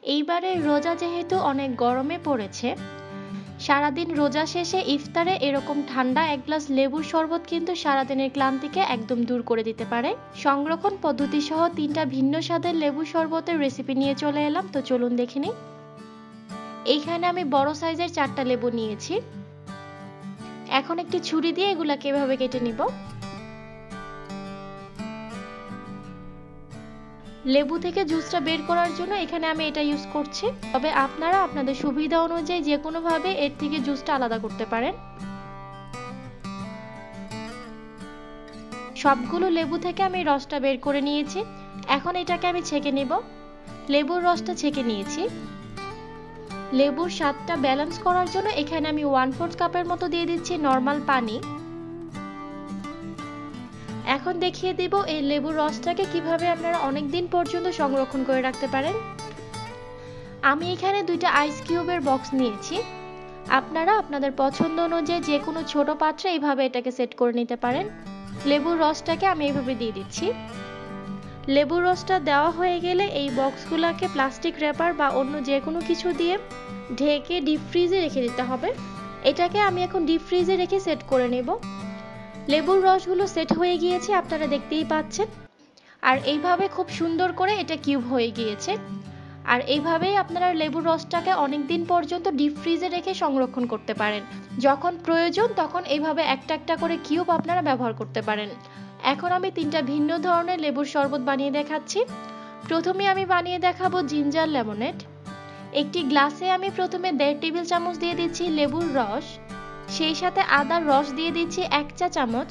এইবারে রোজা যেহেতু অনেক গরমে পড়েছে, সারাদিন রোজা শেষে ইফতারে এরকম ঠান্ডা এক গ্লাস লেবুর শরবত কিন্তু সারাদিনের ক্লান্তিকে একদম দূর করে দিতে পারে। সংরক্ষণ পদ্ধতি সহ 3টা ভিন্ন স্বাদের লেবু শরবতের রেসিপি নিয়ে চলে এলাম, তো চলুন দেখে নিই। এইখানে আমি বড় সাইজের 4টা লেবু নিয়েছি। এখন একটি ছুরি দিয়ে এগুলাকে এভাবে কেটে নিব। লেবু থেকে জুসটা বের করার জন্য এখানে আমি এটা ইউজ করছি, তবে আপনারা আপনাদের সুবিধা অনুযায়ী যে কোনো ভাবে এর থেকে জুসটা আলাদা করতে পারেন। সবগুলো লেবু থেকে আমি রসটা বের করে নিয়েছি। এখন এটাকে আমি ছেঁকে নিব। লেবুর রসটা ছেঁকে নিয়েছি। লেবুর স্বাদটা ব্যালেন্স করার জন্য এখানে আমি 1/4 কাপের মতো দিয়ে দিচ্ছি নরমাল পানি। এখন দেখিয়ে দিব এই লেবুর রসটাকে কিভাবে আপনারা অনেক দিন পর্যন্ত সংরক্ষণ করে রাখতে পারেন। আমি এখানে 2টা আইস কিউবের বক্স নিয়েছি। আপনারা আপনাদের পছন্দ অনুযায়ী যে কোনো ছোট পাত্রে এইভাবে এটাকে সেট করে নিতে পারেন। লেবুর রসটাকে আমি এইভাবে দিয়ে দিচ্ছি। লেবুর রসটা দেওয়া হয়ে গেলে এই বক্সগুলোকে প্লাস্টিক র্যাপার বা অন্য যে কোনো কিছু দিয়ে ঢেকে ডিপ ফ্রিজে রেখে দিতে হবে। এটাকে আমি এখন ডিপ ফ্রিজে রেখে সেট করে নেব। লেবুর রসগুলো সেট হয়ে গিয়েছে, আপনারা দেখতেই পাচ্ছেন। আর এইভাবে খুব সুন্দর করে এটা কিউব হয়ে গিয়েছে। আর এইভাবেই আপনারা লেবুর রসটাকে অনেক দিন পর্যন্ত ডিপ ফ্রিজে রেখে সংরক্ষণ করতে পারেন। যখন প্রয়োজন তখন এইভাবে একটা একটা করে কিউব আপনারা ব্যবহার করতে পারেন। এখন আমি 3টা ভিন্ন ধরনের লেবুর শরবত বানিয়ে দেখাচ্ছি। প্রথমে আমি বানিয়ে দেখাবো জিঞ্জার লেমনেড। একটি গ্লাসে আমি প্রথমে 1.5 টেবিল চামচ দিয়ে দিচ্ছি লেবুর রস, সেই সাথে আদার রস দিয়ে দিচ্ছি 1 চা চামচ,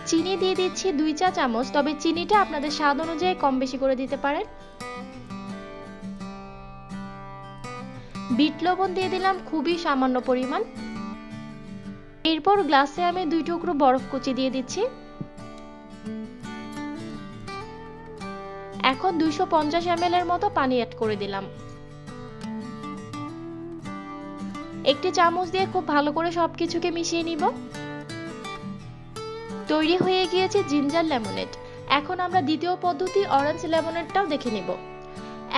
চিনি দিয়ে দিচ্ছি 2 চা চামচ, তবে চিনিটা আপনাদের স্বাদ অনুযায়ী কম বেশি করে দিতে পারেন। বিট লবণ দিয়ে দিলাম খুবই সামান্য পরিমাণ। এরপর গ্লাসে আমি 2 টুকরো বরফ কুচি দিয়ে দিচ্ছি। এখন 250 ml এর মতো পানি অ্যাড করে দিলাম। একটি চামচ দিয়ে খুব ভালো করে সবকিছুকে মিশিয়ে নিব। তৈরি হয়ে গিয়েছে জিঞ্জার লেমনেড। এখন আমরা দ্বিতীয় পদ্ধতি অরেঞ্জ লেমনেডটাও দেখে নিব।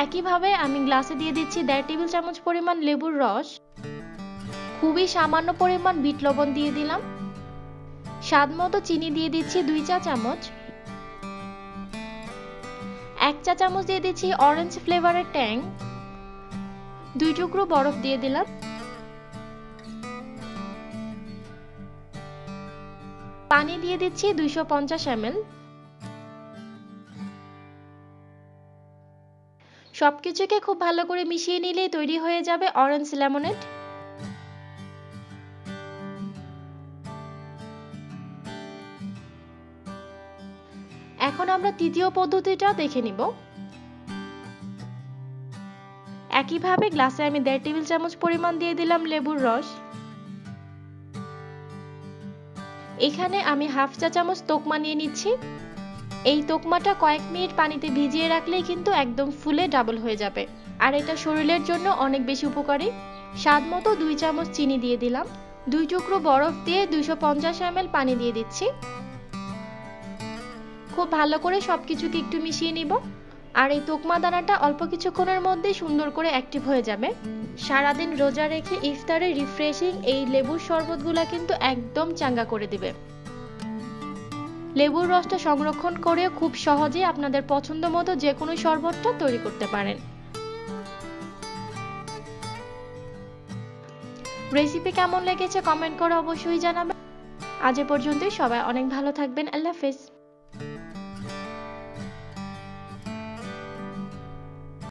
একইভাবে আমি গ্লাসে দিয়ে দিচ্ছি 1.5 টেবিল চামচ পরিমাণ লেবুর রস, খুবই সামান্য পরিমাণ বিট লবণ দিয়ে দিলাম, স্বাদ মতো চিনি দিয়ে দিচ্ছি 2 চা চামচ, 1 চা চামচ দিয়ে দিচ্ছি অরেঞ্জ ফ্লেভারের ট্যাং, 2 টুকরো বরফ দিয়ে দিলাম, পানি দিয়ে দিচ্ছি 250 ml। সবকিছুকে খুব ভালো করে মিশিয়ে নিলেই তৈরি হয়ে যাবে অরেঞ্জ লেমনেড। এখন আমরা তৃতীয় পদ্ধতিটা দেখে নিব। একইভাবে গ্লাসে আমি 1.5 টেবিল চামচ পরিমাণ দিয়ে দিলাম লেবুর রস। এখানে আমি 1/2 চা চামচ তোকমা নিয়ে নিচ্ছি। এই তোকমাটা কয়েক মিনিট পানিতে ভিজিয়ে রাখলেই কিন্তু একদম ফুলে ডাবল হয়ে যাবে, আর এটা শরীরের জন্য অনেক বেশি উপকারী। স্বাদ মতো 2 চামচ চিনি দিয়ে দিলাম। 2 টুকরো বরফ দিয়ে 250 ml পানি দিয়ে দিচ্ছি। খুব ভালো করে সবকিছুকে একটু মিশিয়ে নিব। আর এই তোকমা দানাটা অল্প কিছুক্ষণের মধ্যেই সুন্দর করে অ্যাক্টিভ হয়ে যাবে। সারাদিন রোজা রেখে ইফতারে রিফ্রেশিং এই লেবুর শরবতগুলা কিন্তু একদম চাঙ্গা করে দিবে। লেবুর রসটা সংরক্ষণ করেও খুব সহজেই আপনাদের পছন্দ মতো যে কোনো শরবতটা তৈরি করতে পারেন। রেসিপি কেমন লেগেছে কমেন্ট করে অবশ্যই জানাবেন। আজ এ পর্যন্তই, সবাই অনেক ভালো থাকবেন। আল্লাহ হাফেজ।